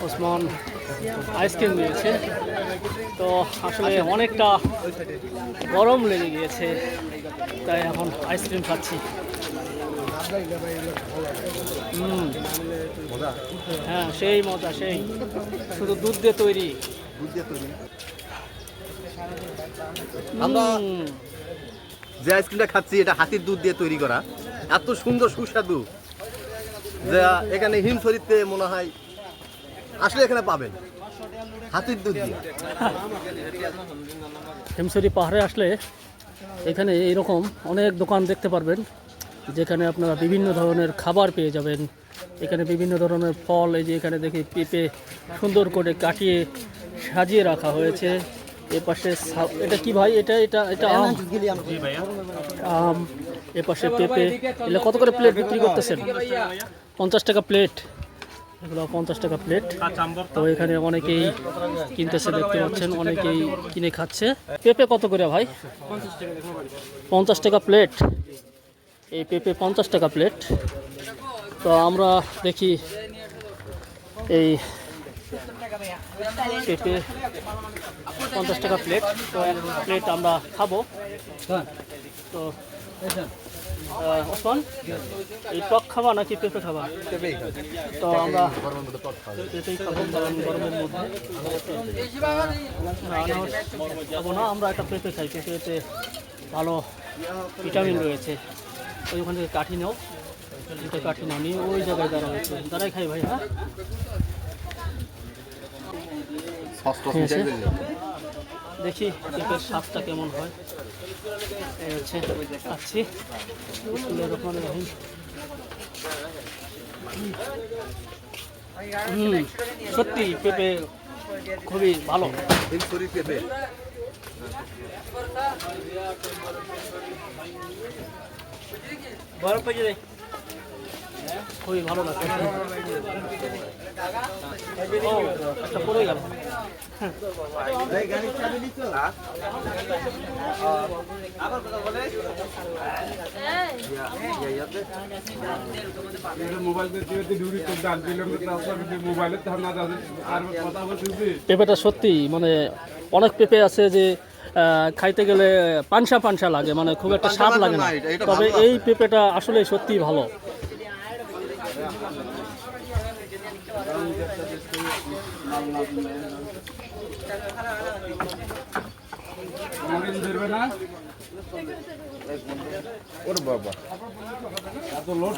Osman ice cream দিয়েছে। তো আসলে অনেকটা গরম লেগে গিয়েছে, তাই এখন আইসক্রিম খাচ্ছি। হ্যাঁ, সেই মজা, সেই শুধু দুধ দিয়ে তৈরি। আমরা যে আইসক্রিমটা খাচ্ছি এটা হাতির দুধ দিয়ে তৈরি করা, এত সুন্দর সুস্বাদু যে এখানে হিমছড়িতে মনে হয় আসলে এখানে পাবেন হাতির দুধ দিয়ে। হিমছড়ি পাহাড়ে আসলে এখানে এইরকম অনেক দোকান দেখতে পারবেন, যেখানে আপনারা বিভিন্ন ধরনের খাবার পেয়ে যাবেন। এখানে বিভিন্ন ধরনের ফল, এই যে এখানে দেখি পেঁপে সুন্দর করে কাটিয়ে সাজিয়ে রাখা হয়েছে। এ পাশে এটা কি ভাই, এটা এটা এটা আম, আম। এ পাশে পেঁপে। এগুলো কত করে প্লেট বিক্রি করতেছেন? 50 টাকা প্লেট। এগুলো 50 টাকা প্লেট। তো এখানে অনেকেই কিনতেছে, দেখতে পাচ্ছেন, অনেকেই কিনে খাচ্ছে। পেঁপে কত করে ভাই? 50 টাকা প্লেট। এই পেঁপে 50 টাকা প্লেট। তো আমরা দেখি এই পেঁপে 50 টাকা প্লেট। তো এক প্লেট আমরা খাবো। তো ওসমান, এই টক খাবা নাকি পেঁপে খাবা? তো আমরা পেঁপেই খাবো, কারণ গরমের মধ্যে আনারস খাবো না। আমরা একটা পেঁপে খাই, পেঁপেতে ভালো ভিটামিন রয়েছে। ওই ওখান থেকে কাঠি নাও, দুটো কাঠি নাও, নিয়ে ওই জায়গায় দাঁড়া হয়েছে, দাঁড়াই খাই ভাই। হ্যাঁ, দেখি পেঁপের স্বাদটা কেমন হয়। এই হচ্ছে খাচ্ছি। সত্যি পেঁপে খুবই ভালো। পেঁপে খুবই ভালো লাগছে। একটা পড়ে গেল। পেঁপেটা সত্যি মানে অনেক পেঁপে আছে যে খাইতে গেলে পানসা পানসা লাগে, মানে খুব একটা স্বাদ লাগে না। তবে এই পেঁপেটা আসলে সত্যিই ভালো। ওরে বাবা, এত লোড।